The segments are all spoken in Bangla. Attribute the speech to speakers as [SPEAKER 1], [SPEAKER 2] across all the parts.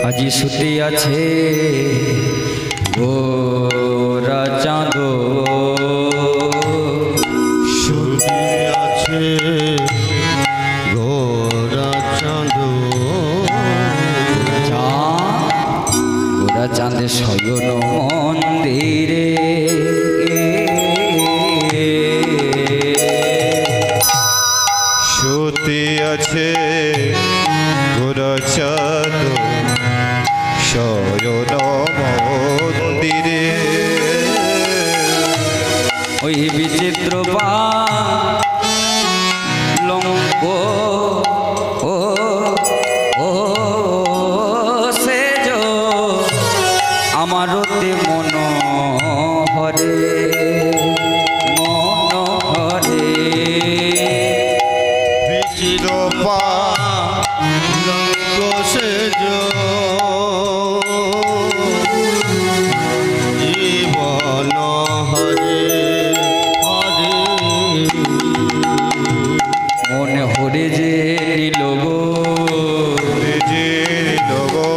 [SPEAKER 1] আজি শুতে আছে গোরা চাঁদ,
[SPEAKER 2] শুতে আছে গোরা চাঁদ,
[SPEAKER 1] গোরা চাঁদে শয়ন মন্দিরে,
[SPEAKER 2] শুতে আছে গোরা চাঁদ শয়ন মন্দিরে।
[SPEAKER 1] ওই বিচিত্র পালঙ্ক ও ও সেজ আমারতে মন হরে মন হরে।
[SPEAKER 2] বিচির পালঙ্ক সেজ জীবন হরে হরে,
[SPEAKER 1] মন হরে যে নিল গো,
[SPEAKER 2] যে নিল গো,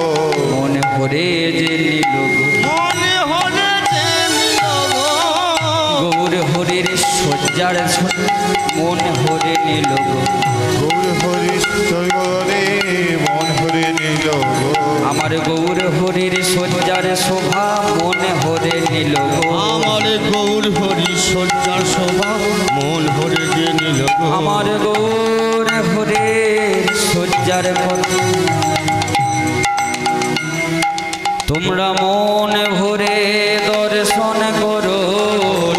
[SPEAKER 1] মন হরে যে নিল গো,
[SPEAKER 2] মনে হরে যে নিল গো,
[SPEAKER 1] গৌর হরির সজ্জার মন হরে নিল গো,
[SPEAKER 2] গৌর হরি সরে মন হরে নিল গো,
[SPEAKER 1] আমার গৌর হরির সজ্জার শোভা মন হরে নিল গো,
[SPEAKER 2] আমার গৌর হরি সজ্জার শোভা মন হরে যে নিল গো,
[SPEAKER 1] আমার গৌর হরির সজ্জার কথা তোমরা মন ভরে দর্শন করো।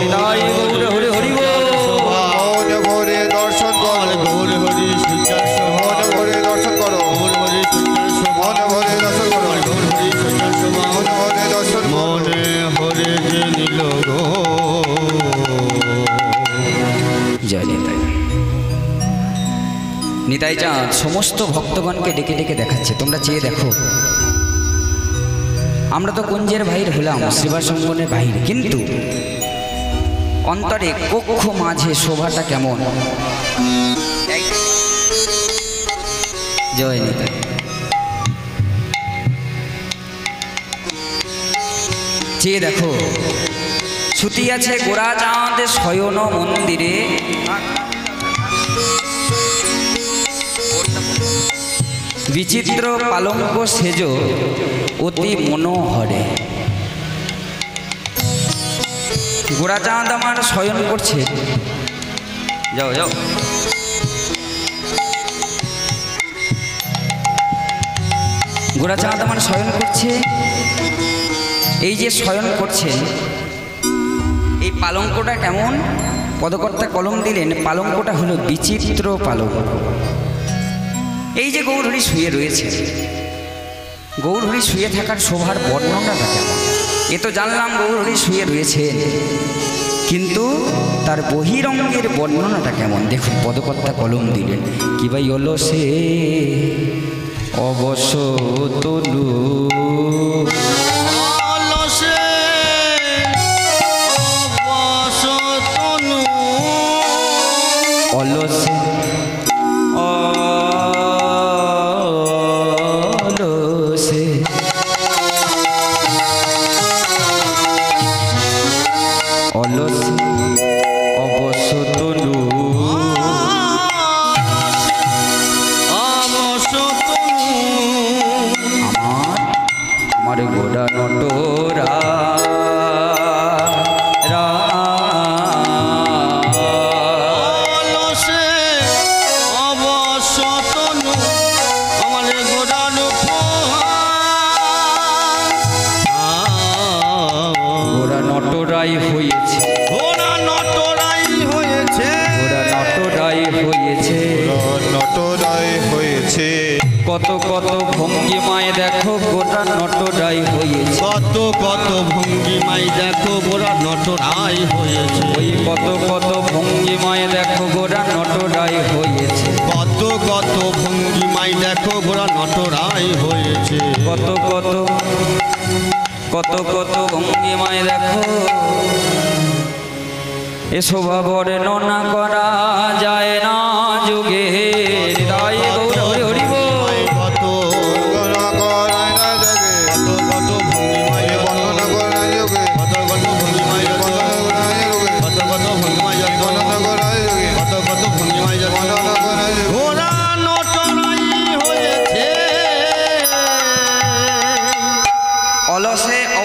[SPEAKER 1] নিতাই গৌর হরি হরি বল।
[SPEAKER 2] মন ভরে দর্শন কর, গৌর হরি সজ্জার শোভা মন ভরে দর্শন করো, গৌর হরি সজ্জার শোভা মন ভরে দর্শন করো, গৌর হরি সজ্জার শোভা মন ভরে দর্শন মনে হরে যে নিল গো।
[SPEAKER 1] জয় নিতাই। নিতাই চাঁদ সমস্ত ভক্তগণকে ডেকে ডেকে দেখাচ্ছে, তোমরা চেয়ে দেখো। আমরা তো কুঞ্জের বাহির হলাম, শ্রীবাসঙ্গনের বাহির, কিন্তু অন্তরে কক্ষ মাঝে শোভাটা কেমন। জয় নিতাই। চেয়ে দেখো, ছুটি আছে গোরা চাঁদ শয়ন মন্দিরে, বিচিত্র পালঙ্ক সেজ অতি মনোহরে। গোরা চাঁদ আমার শয়ন করছে, যাও যাও, গোরা চাঁদ আমার শয়ন করছে। এই যে শয়ন করছেন, এই পালঙ্কটা কেমন, পদকর্তা কলম দিলেন, পালঙ্কটা হলো বিচিত্র পালঙ্ক। এই যে গৌরহরি শুয়ে রয়েছে, গৌরহরি শুয়ে থাকার শোভার বর্ণনাটা কেমন, এ তো জানলাম গৌরহরি শুয়ে রয়েছেন, কিন্তু তার বহিরঙ্গের বর্ণনাটা কেমন দেখুন। পদকর্তা কলম দিলেন, কি ভাই হলো সে অবশ্য তনু, অলসে অলসে অলসে অবশ্য তনু, আমার গোড়া নটোরা নটরাই হয়েছে,
[SPEAKER 2] ঘোড়া নটরাই হয়েছে,
[SPEAKER 1] ঘোড়া নটরাই হয়েছে,
[SPEAKER 2] নটরাই হয়েছে,
[SPEAKER 1] কত কত ভঙ্গিমায় দেখো গোটা নটরাই হয়েছে,
[SPEAKER 2] কত কত ভঙ্গিমায় দেখো গোড়া নটরাই হয়েছে,
[SPEAKER 1] ওই কত কত ভঙ্গিমায় দেখো গোটা নটরাই হয়েছে,
[SPEAKER 2] কত কত ভঙ্গিমায় দেখো গোড়া নটরাই হয়েছে,
[SPEAKER 1] কত কত কত কত ভঙ্গিমায় দেখো, এ শোভা বর্ণনা করা যায় না যুগে। হৃদয় গৌর হরি হরি বল।
[SPEAKER 2] কত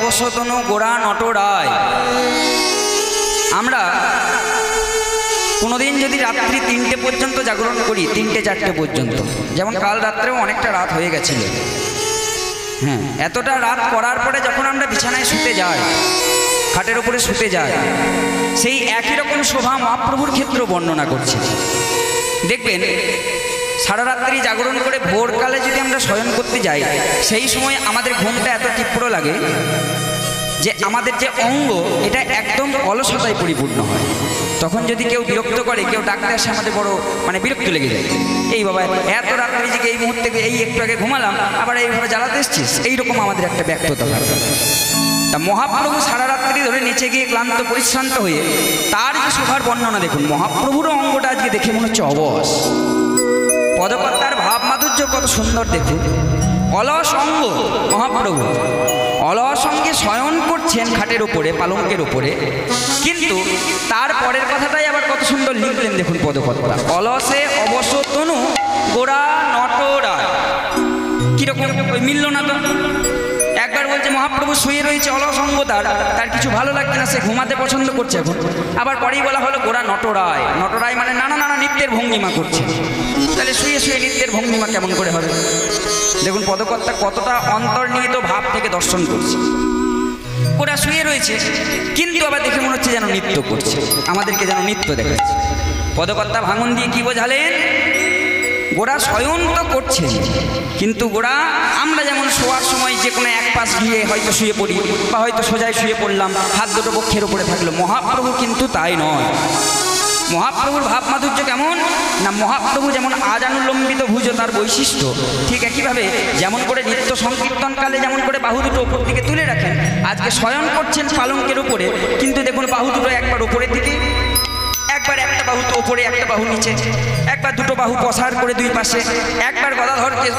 [SPEAKER 1] অবসতনু গোড়া নটরায়। আমরা কোনোদিন যদি রাত্রি 3টে পর্যন্ত জাগরণ করি, 3টে-4টে পর্যন্ত, যেমন কাল রাত্রেও অনেকটা রাত হয়ে গেছিল, হ্যাঁ, এতটা রাত করার পরে যখন আমরা বিছানায় শুতে যাই, খাটের উপরে শুতে যাই, সেই একই রকম শোভা মহাপ্রভুর ক্ষেত্রে বর্ণনা করছে। দেখবেন সারা রাত্রি জাগরণ করে ভোরকালে যদি আমরা শয়ন করতে যাই, সেই সময় আমাদের ঘুমটা এত তীব্র লাগে যে আমাদের যে অঙ্গ এটা একদম অলসতায় পরিপূর্ণ হয়। তখন যদি কেউ বিরক্ত করে, কেউ ডাকতে আসে, আমাদের বড় বিরক্ত লেগে যায়। এই বাবা এত রাত্রি যে এই মুহূর্তে এই একটু আগে ঘুমালাম, আবার এইভাবে জ্বালাতে এসছিস, এইরকম আমাদের একটা ব্যক্ততা হয়। তা মহাপ্রভু সারা রাত্রি ধরে নিচে গিয়ে ক্লান্ত পরিশ্রান্ত হয়ে তার যে শোভার বর্ণনা দেখুন। মহাপ্রভুরও অঙ্গটা আজকে দেখে মনে হচ্ছে অবশ। পদকর্তার ভাব মাধুর্য কত সুন্দর দেখুন। অলস অঙ্গ মহাপ্রভু, অলস অঙ্গে শয়ন করছেন খাটের উপরে, পালঙ্কের উপরে, কিন্তু তার পরের কথাটাই আবার কত সুন্দর লিখলেন দেখুন পদকর্তা। অলসে অবশ তনু গোড়া নটরায়। কিরকম মিলল না তো? একবার বলছে মহাপ্রভু শুয়ে রয়েছে, অলস অঙ্গ তার কিছু ভালো লাগছে না, সে ঘুমাতে পছন্দ করছে এখন। আবার পরেই বলা হলো গোড়া নটরায়। নটরায় মানে নানা নানা নৃত্যের ভঙ্গিমা করছে। তাহলে শুয়ে শুয়ে নৃত্যের ভঙ্গিমা কেমন করে হবে? দেখুন পদকর্তা কতটা অন্তর্নিহিত ভাব থেকে দর্শন করছে। ওরা শুয়ে রয়েছে, কিন্তু আবার দেখে মনে হচ্ছে যেন নৃত্য করছে, আমাদেরকে যেন নৃত্য দেখাচ্ছে। পদকর্তা ভাঙন দিয়ে কি বোঝালেন? গোড়া শয়ন তো করছে, কিন্তু গোড়া আমরা যেমন শোয়ার সময় যে কোনো এক পাশ গিয়ে হয়তো শুয়ে পড়ি, বা হয়তো সোজায় শুয়ে পড়লাম, হাত দুটো বক্ষের উপরে থাকলো, মহাপ্রভু কিন্তু তাই নয়। মহাপ্রভুর ভাব মাধুর্য কেমন না, মহাপ্রভু যেমন আজানুলম্বিত ভুজ তার বৈশিষ্ট্য, ঠিক একইভাবে যেমন করে নৃত্য সংকীর্তনকালে যেমন করে বাহু দুটো উপর দিকে তুলে রাখেন, আজকে শয়ন করছেন পালঙ্কের উপরে, কিন্তু দেখুন বাহু দুটো একবার উপরের দিকে, একবার একটা বাহু তো উপরে, একটা বাহু নিচে, একবার দুটো বাহু প্রসার করে দুই পাশে, একবার গদাধরকে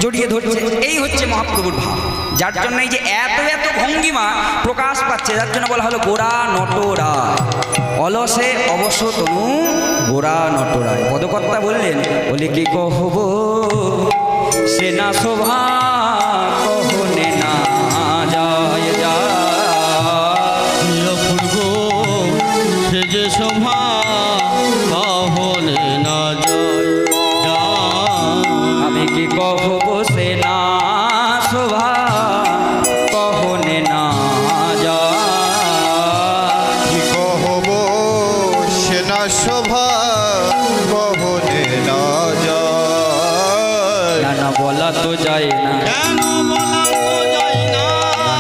[SPEAKER 1] জড়িয়ে ধরছে। এই হচ্ছে মহাপ্রভুর ভাব, যার জন্য এই যে এত এত ভঙ্গিমা প্রকাশ পাচ্ছে, যার জন্য বলা হলো গোড়া নটরায়। অলসে অবশ্য তনু গোড়া নটরায়। পদকর্তা বললেন, বলে কি কহব সে না শোভা কহনে না যায় যায়,
[SPEAKER 3] অপূর্ব সে যে শোভা কহনে না যায় যায়।
[SPEAKER 1] আমি কি কহব সে না শোভা কহনে না যায়।
[SPEAKER 2] কি কহব সে না শোভা কহনে না যায়।
[SPEAKER 1] না না বলা তো যায় না,
[SPEAKER 3] কেন বলা তো যায় না,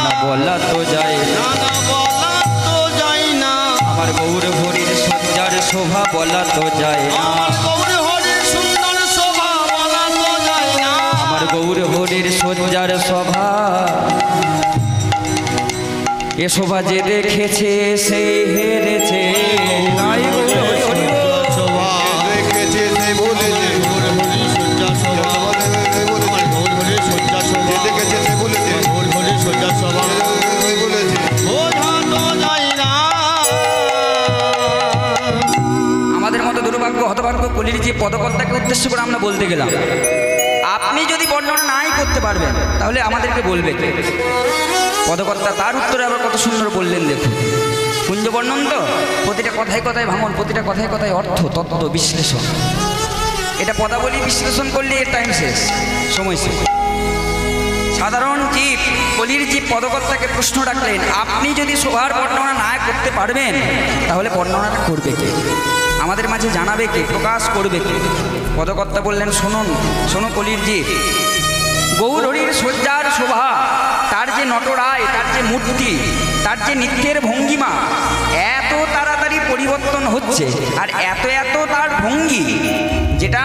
[SPEAKER 1] না বলা তো যায় না,
[SPEAKER 3] না বলা তো যায় না।
[SPEAKER 1] আমার গৌর হরির সজ্জার শোভা বলা তো যায় না,
[SPEAKER 3] আমার গৌর হরির সুন্দর শোভা বলা তো যায় না।
[SPEAKER 1] আমার গৌর হরির সজ্জার শোভা, এ শোভা যে দেখেছে সে হেরেছে। তাই গৌর হরি হরি বল।
[SPEAKER 3] শোভা
[SPEAKER 2] দেখেছে সে বলেছে,
[SPEAKER 3] গৌর হরির সজ্জা শোভা, আমার গৌর হরির সজ্জা শোভা,
[SPEAKER 2] দেখেছে সে বলেছে,
[SPEAKER 3] গৌর হরির সজ্জা শোভা
[SPEAKER 2] বলেছে।
[SPEAKER 3] বোঝা তো যায় না।
[SPEAKER 1] আমাদের মতো দুর্ভাগ্য হতভাগ্য কলির যে পদকর্তাকে উদ্দেশ্য করে আমরা বলতে গেলাম, আপনি যদি বর্ণনা নাই করতে পারবেন তাহলে আমাদেরকে বলবে কে? পদকর্তা তার উত্তরে আবার কত সুন্দর বললেন দেখুন। কুঞ্জ বর্ণন তো প্রতিটা কথায় কথায় ভাঙন, প্রতিটা কথায় কথায় অর্থ তত্ত্ব বিশ্লেষণ। এটা পদাবলী বিশ্লেষণ করলে এর টাইম শেষ, সময় শেষ। সাধারণ জীব কলির জীব পদকর্তাকে প্রশ্ন রাখলেন, আপনি যদি শোভার বর্ণনা না করতে পারবেন তাহলে বর্ণনাটা করবে কে? আমাদের মাঝে জানাবে কে? প্রকাশ করবে কে? পদকর্তা বললেন, শুনুন শোনো কলির জীব, গৌর হরির সজ্জার শোভা, তার যে নটরায়, তার যে মূর্তি, তার যে নৃত্যের ভঙ্গিমা এত তাড়াতাড়ি পরিবর্তন হচ্ছে, আর এত এত তার ভঙ্গি, যেটা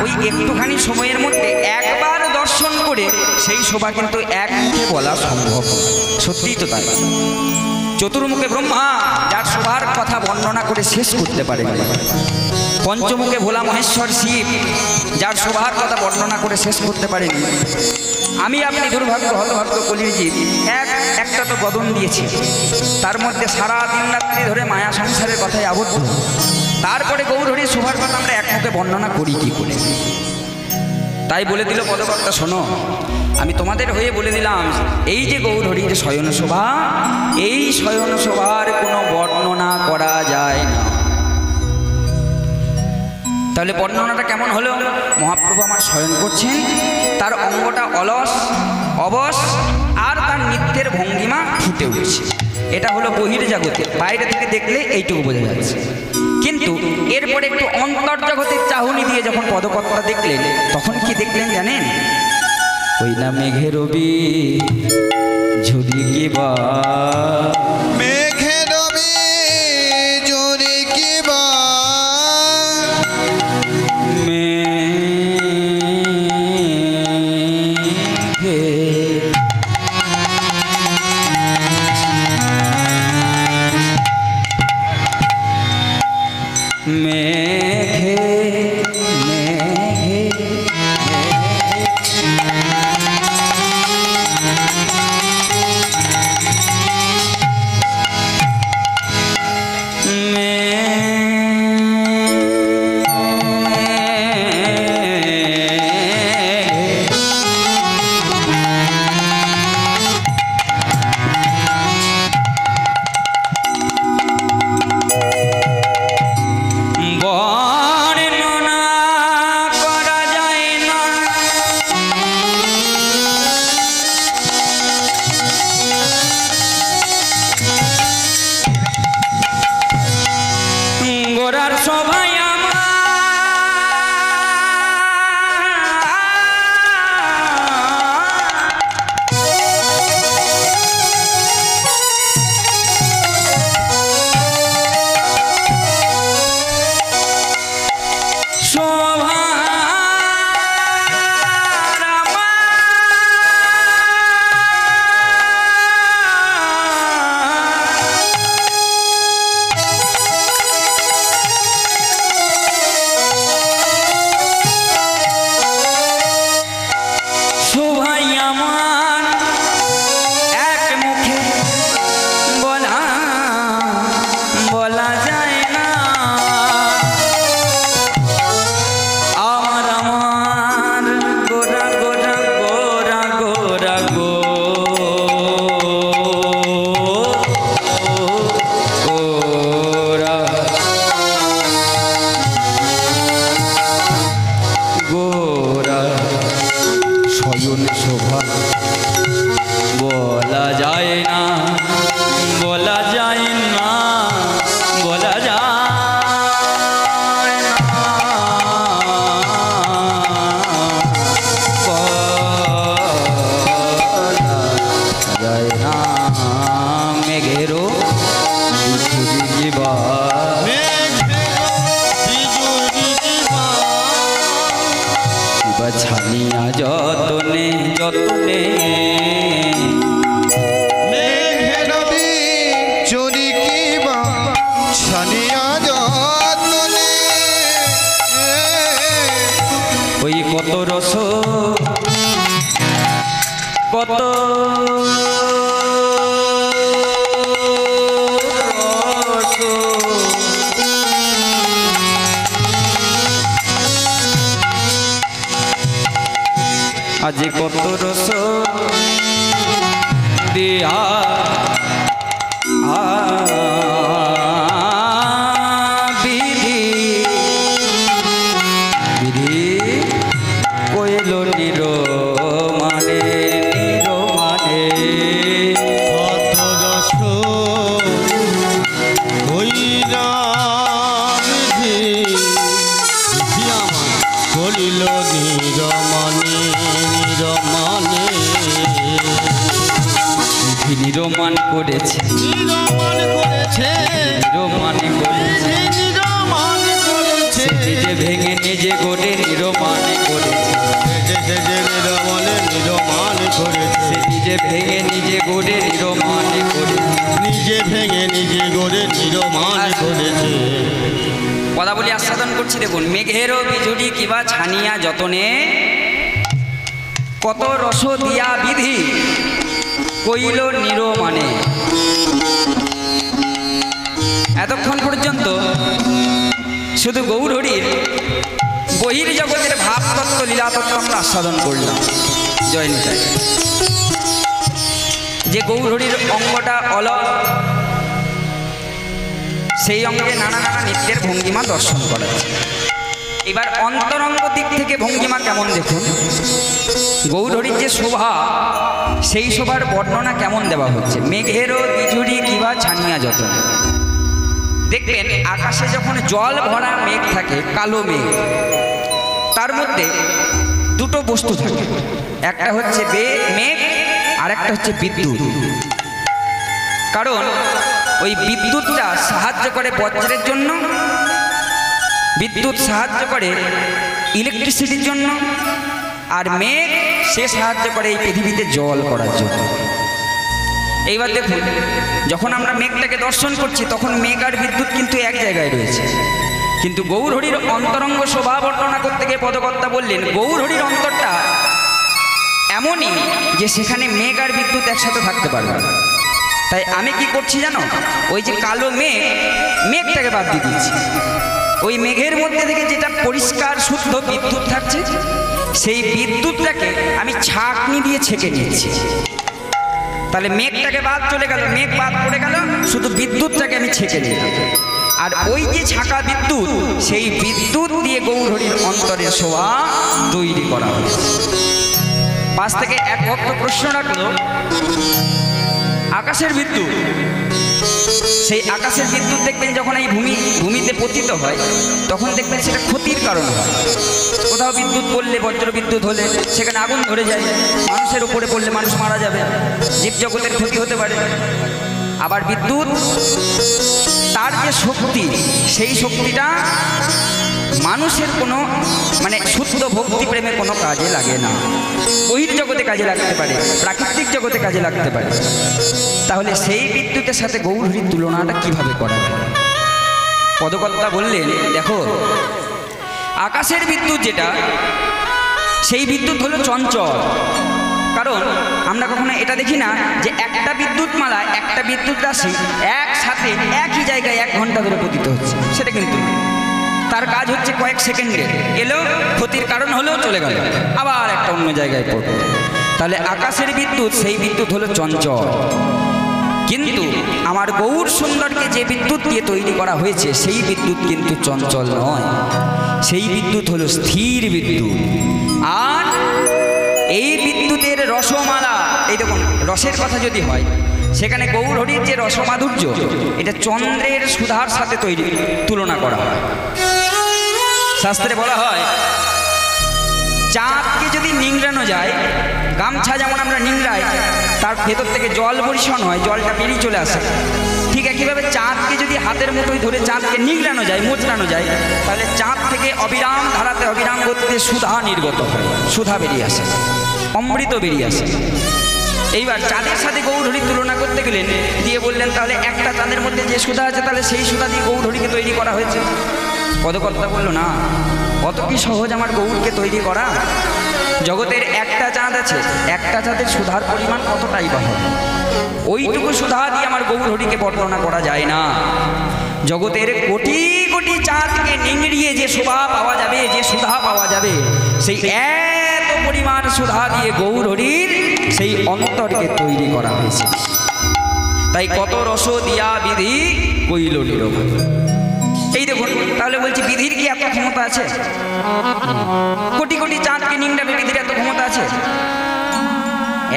[SPEAKER 1] ওই একটুখানি সময়ের মধ্যে একবার দর্শন করে সেই শোভা কিন্তু এক মুখে বলা সম্ভব। সত্যিই তো তাই। চতুর্মুখে ব্রহ্মা যার শোভার কথা বর্ণনা করে শেষ করতে পারে, পঞ্চমুখে ভোলা মহেশ্বর শিব যার শোভার কথা বর্ণনা করে শেষ করতে পারেনি। আমি আপনি দুর্ভাগ্য হতভাগ্য কলির জীব একটা তো বদন দিয়েছি, তার মধ্যে সারা দিন রাত্রি ধরে মায়া সংসারের কথায় আবদ্ধ, তারপরে গৌর হরির শোভার কথা আমরা এক মুখে বর্ণনা করি কি করে? তাই বলে দিল পদকর্তা, শোনো আমি তোমাদের হয়ে বলে দিলাম, এই যে গৌরহরির শয়ন শোভা, এই শয়ন শোভার কোনো বর্ণনা করা যায় না। তাহলে বর্ণনাটা কেমন হলো? মহাপ্রভু আমার শয়ন করছেন, তার অঙ্গটা অলস অবশ, আর তার নৃত্যের ভঙ্গিমা ফুটে উঠছে। এটা হলো বহির্জগতে, বাইরে থেকে দেখলে এইটুকু বোঝা যাচ্ছে। কিন্তু এরপরে একটু অন্তর্জগতের চাহনি দিয়ে যখন পদকর্তা দেখলেন, তখন কি দেখলেন জানেন? ওই না মেঘে রবি ঝুরি কি বা,
[SPEAKER 2] মেঘে রবি ঝুরি কি বা,
[SPEAKER 1] মেঘে মেঘে গোরার সবাই আমার ছানিয়া যতনে যতনে
[SPEAKER 2] মেঘে রবি ঝুরি কি বা, ছানিয়া যতনে,
[SPEAKER 1] ওই কত রস কত রস আজি কত রস দিয়া বিধি বিধি কইল নির মানে নির মানে
[SPEAKER 3] কত রস হইরা বিধি, বিধি আমার করিল নিরমানে নিরমানে,
[SPEAKER 1] বিধি নিরমান করেছে
[SPEAKER 3] নিরমান করেছে,
[SPEAKER 1] নিরমান করেছে
[SPEAKER 3] নিরমান করেছে,
[SPEAKER 1] নিজে ভেঙে নিজে গড়ে নিরমান করেছে,
[SPEAKER 3] নিরমানে নিরমান করেছে,
[SPEAKER 1] সে নিজে ভেঙে নিজে গড়ে নিরমান করেছে,
[SPEAKER 3] নিজে ভেঙে নিজে গড়ে নিরমান করেছে।
[SPEAKER 1] পদাবলী আস্বাদন করছি দেখুন। মেঘেরও বিজুড়ি কিবা ছানিয়া যতনে, কত রস দিয়া বিধি কইল নিরমানে। এতক্ষণ পর্যন্ত শুধু গৌরহরির বহির্জগতের ভাবতত্ত্ব লীলাতত্ত্ব আমরা আস্বাদন করলাম। জয় নিতাই। যে গৌরহরির অঙ্গটা অলস, সেই অঙ্গে নানা নানা নৃত্যের ভঙ্গিমা দর্শন করাচ্ছে। এবার অন্তরঙ্গ দিক থেকে ভঙ্গিমা কেমন দেখুন। গৌরহরির যে শোভা, সেই শোভার বর্ণনা কেমন দেওয়া হচ্ছে। মেঘেরও বিঝুরি কিবা ছানিয়া যতন। দেখবেন আকাশে যখন জল ভরা মেঘ থাকে, কালো মেঘ, তার মধ্যে দুটো বস্তু থাকে, একটা হচ্ছে মেঘ আর একটা হচ্ছে বিদ্যুৎ। কারণ ওই বিদ্যুৎটা সাহায্য করে বজ্রের জন্য, বিদ্যুৎ সাহায্য করে ইলেকট্রিসিটির জন্য, আর মেঘ সে সাহায্য করে এই পৃথিবীতে জল করার জন্য। এইবার দেখুন, যখন আমরা মেঘটাকে দর্শন করছি তখন মেঘ আর বিদ্যুৎ কিন্তু এক জায়গায় রয়েছে। কিন্তু গৌরহরির অন্তরঙ্গ শোভা বর্ণনা করতে গিয়ে পদকর্তা বললেন, গৌরহরির অন্তরটা এমনই যে সেখানে মেঘ আর বিদ্যুৎ একসাথে থাকতে পারবে। তাই আমি কি করছি জানো, ওই যে কালো মেঘটাকে বাদ দিয়ে দিচ্ছি, ওই মেঘের মধ্যে থেকে যেটা পরিষ্কার শুদ্ধ বিদ্যুৎ থাকছে, সেই বিদ্যুৎটাকে আমি ছাঁকনি দিয়ে ছেঁকে নিয়েছি। তাহলে মেঘটাকে বাদ চলে গেল, মেঘ বাদ পড়ে গেল, শুধু বিদ্যুৎটাকে আমি ছেঁকে নিলাম। আর ওই যে ছাঁকা বিদ্যুৎ, সেই বিদ্যুৎ দিয়ে গৌরহরির অন্তরের শোভা তৈরি করা হয়েছে। পাশ থেকে এক ভক্ত প্রশ্ন রাখলো, আকাশের বিদ্যুৎ, সেই আকাশের বিদ্যুৎ দেখবেন যখন এই ভূমিতে পতিত হয় তখন দেখবেন সেটা ক্ষতির কারণ হয়। কোথাও বিদ্যুৎ পড়লে, বজ্র বিদ্যুৎ হলে সেখানে আগুন ধরে যায়, মানুষের উপরে পড়লে মানুষ মারা যাবে, জীবজগতের ক্ষতি হতে পারে। আবার বিদ্যুৎ তার যে শক্তি, সেই শক্তিটা মানুষের কোনো শুদ্ধ ভক্তি প্রেমে কোনো কাজে লাগে না। বহির্জগতে কাজে লাগতে পারে, প্রাকৃতিক জগতে কাজে লাগতে পারে। তাহলে সেই বিদ্যুতের সাথে গৌরহরির তুলনাটা কিভাবে করা যায়? পদকর্তা বললেন, দেখো, আকাশের বিদ্যুৎ যেটা, সেই বিদ্যুৎ হলো চঞ্চল। কারণ আমরা কখনো এটা দেখি না যে একটা বিদ্যুৎ মালা, একটা বিদ্যুৎ রাশি একসাথে একই জায়গায় 1 ঘন্টা ধরে পতিত হচ্ছে, সেটা কিন্তু তার কাজ হচ্ছে কয়েক সেকেন্ডে, এলো, ক্ষতির কারণ হলেও চলে গেল, আবার একটা অন্য জায়গায় পড়বে। তাহলে আকাশের বিদ্যুৎ, সেই বিদ্যুৎ হলো চঞ্চল। কিন্তু আমার গৌর সুন্দরকে যে বিদ্যুৎ দিয়ে তৈরি করা হয়েছে, সেই বিদ্যুৎ কিন্তু চঞ্চল নয়, সেই বিদ্যুৎ হলো স্থির বিদ্যুৎ। আর এই বিদ্যুতের রসমালা, এই দেখুন, রসের কথা যদি হয়, সেখানে গৌরহরির যে রসমাধুর্য, এটা চন্দ্রের সুধার সাথে তুলনা করা হয়। শাস্ত্রে বলা হয়, চাঁদকে যদি নিংড়ানো যায়, গামছা যেমন আমরা নিংড়াই, তার ভেতর থেকে জল বর্ষণ হয়, জলটা বেরিয়ে চলে আসে, ঠিক একইভাবে চাঁদকে যদি হাতের মুঠোয় ধরে চাঁদকে নিংড়ানো যায়, মোচড়ানো যায়, তাহলে চাঁদ থেকে অবিরাম ধারাতে, অবিরাম গতিতে সুধা নির্গত হয়, সুধা বেরিয়ে আসে, অমৃত বেরিয়ে আসে। এইবার চাঁদের সাথে গৌরহরির তুলনা করতে গেলেন, দিয়ে বললেন, তাহলে একটা চাঁদের মধ্যে যে সুধা আছে, তাহলে সেই সুধা দিয়ে গৌরহরিকে তৈরি করা হয়েছে। পদকর্তা বলল, না, অত কি সহজ আমার গৌরকে তৈরি করা? জগতের একটা চাঁদ আছে, একটা চাঁদের সুধার পরিমাণ কতটাই বা হবে, ওইটুকু সুধা দিয়ে আমার গৌরহরিকে বর্ণনা করা যায় না। জগতের কোটি কোটি চাঁদকে নিংড়িয়ে যে শোভা পাওয়া যাবে, যে সুধা পাওয়া যাবে, সেই এত পরিমাণ সুধা দিয়ে গৌরহরির সেই অন্তরকে তৈরি করা হয়েছে। তাই কত রস দিয়া বিধি কইল নীরব। এই দেখুন, তাহলে বলছি, বিধির কি এত ক্ষমতা আছে? কোটি কোটি চাঁদকে নিংড়াবে, বিধির এত ক্ষমতা আছে?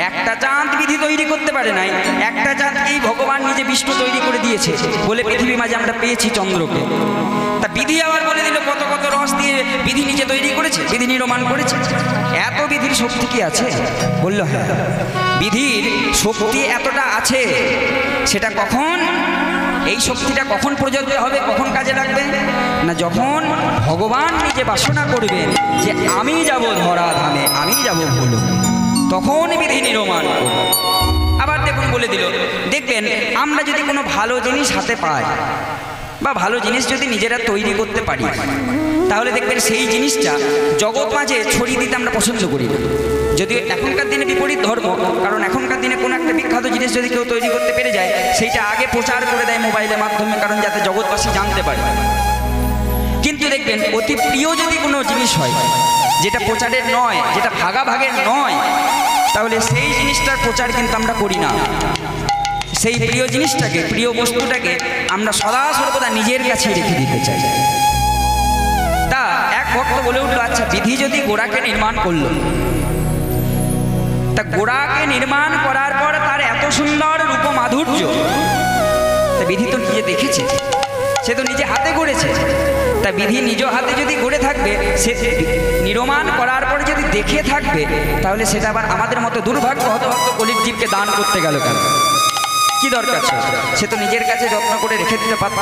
[SPEAKER 1] একটা চাঁদ বিধি তৈরি করতে পারে নাই, একটা চাঁদকেই ভগবান নিজে বিষ্ণু তৈরি করে দিয়েছে বলে পৃথিবীর মাঝে আমরা পেয়েছি চন্দ্রকে। তা বিধি আবার বলে দিল কত কত রস দিয়ে বিধি নিজে তৈরি করেছে, বিধি নির্মাণ করেছে। এত বিধির শক্তি কি আছে? বলল, হ্যাঁ, বিধির শক্তি এতটা আছে। সেটা কখন, এই শক্তিটা কখন প্রযোজ্য হবে, কখন কাজে লাগবে না? যখন ভগবান নিজে বাসনা করবেন যে আমি যাব ধরা ধামে, আমি যাব ভুলোকে, তখন বিধি নির্মাণ করব। আবার দেখুন, বলে দিল, দেখবেন আমরা যদি কোনো ভালো জিনিস হাতে পাই, বা ভালো জিনিস যদি নিজেরা তৈরি করতে পারি, তাহলে দেখবেন সেই জিনিসটা জগৎ মাঝে ছড়িয়ে দিতে আমরা পছন্দ করি না। যদিও এখনকার দিনে বিপরীত ধর্ম, কারণ এখনকার দিনে কোনো একটা বিখ্যাত জিনিস যদি কেউ তৈরি করতে পেরে যায়, সেইটা আগে প্রচার করে দেয় মোবাইলের মাধ্যমে, কারণ যাতে জগৎবাসী জানতে পারে। কিন্তু দেখবেন অতি প্রিয় যদি কোনো জিনিস হয়, যেটা প্রচারের নয়, যেটা ভাগাভাগের নয়, তাহলে সেই জিনিসটার প্রচার কিন্তু আমরা করি না। সেই প্রিয় জিনিসটাকে, প্রিয় বস্তুটাকে আমরা সদা সর্বদা নিজের কাছে রেখে দিতে চাই। তা এক ভক্ত বলে উঠলো, আচ্ছা বিধি যদি গোড়াকে নির্মাণ করলো, তা গোড়াকে নির্মাণ করার পর তার এত সুন্দর রূপ মাধুর্য, তা বিধি তো নিজে দেখেছে, সে তো নিজে হাতে গড়েছে। তা বিধি নিজ হাতে যদি গড়ে থাকবে, সে নির্মাণ করার পর যদি দেখে থাকবে, তাহলে সেটা আবার আমাদের মতো দুর্ভাগ্য হতভক্ত কলির জীবকে দান করতে গেল কেন? কি দরকার? সে তো নিজের কাছে যত্ন করে রেখে দিতে পারত।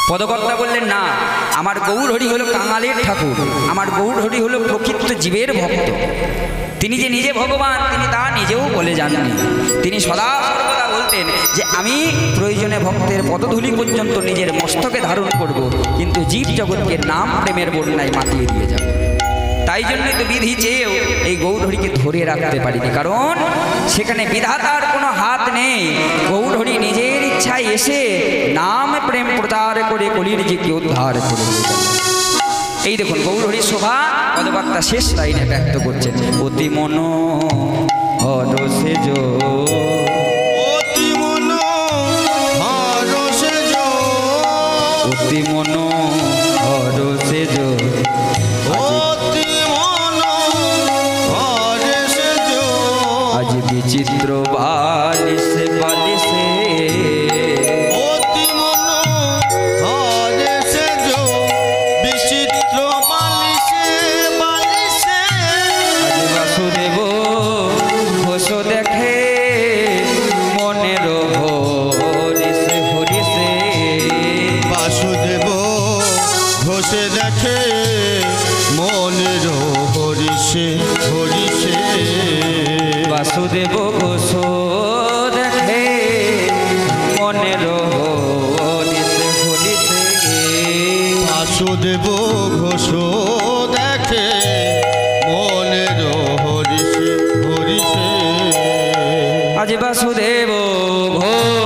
[SPEAKER 1] পদকর্তা বললেন, না, আমার গৌরহরি হলো কাঙালের ঠাকুর, আমার গৌরহরি হলো প্রকৃত জীবের ভক্ত। তিনি যে নিজে ভগবান, তিনি তা নিজেও বলে যাননি। তিনি সদা সর্বদা বলতেন যে আমি প্রয়োজনে ভক্তের পদধূলি পর্যন্ত নিজের মস্তকে ধারণ করব, কিন্তু জীব জগৎকে নাম প্রেমের বন্যায় মাতিয়ে দিয়ে যাব। তাই জন্যই তো বিধি চেয়েও এই গৌরহরিকে ধরে রাখতে পারিনি, কারণ সেখানে বিধাতার কোনো হাত নেই। গৌরহরি নিজের ইচ্ছায় এসে নাম প্রেম প্রচার করে কলির জীবকে উদ্ধার করে দিলেন। এই দেখুন গৌরহরি শোভা পদবার্তা শেষ লাইনে ব্যক্ত করছেন, অতি মন হরসেজ,
[SPEAKER 3] অতি মন হরসেজ,
[SPEAKER 1] অতি মন হরসেজ,
[SPEAKER 3] অতি মন হরসেজ,
[SPEAKER 1] আজ বিচিত্র বালিশে বালিশে,
[SPEAKER 3] অতি মন হরসেজ, বিচিত্র বালিশে বালিশে,
[SPEAKER 1] আজ বাসুদেব ঘোষ দেখে মনের হরিষে হরিষে,
[SPEAKER 3] বাসুদেব ঘোষে দেখে মনের হরিষে হরিষে,
[SPEAKER 1] বাসুদেব ঘোষ দেখে মনের হরিষে হরিষে,
[SPEAKER 3] বাসুদেব ঘোষ দেখে মনের হরিষে হরিষে,
[SPEAKER 1] আজ বাসুদেব ঘোষ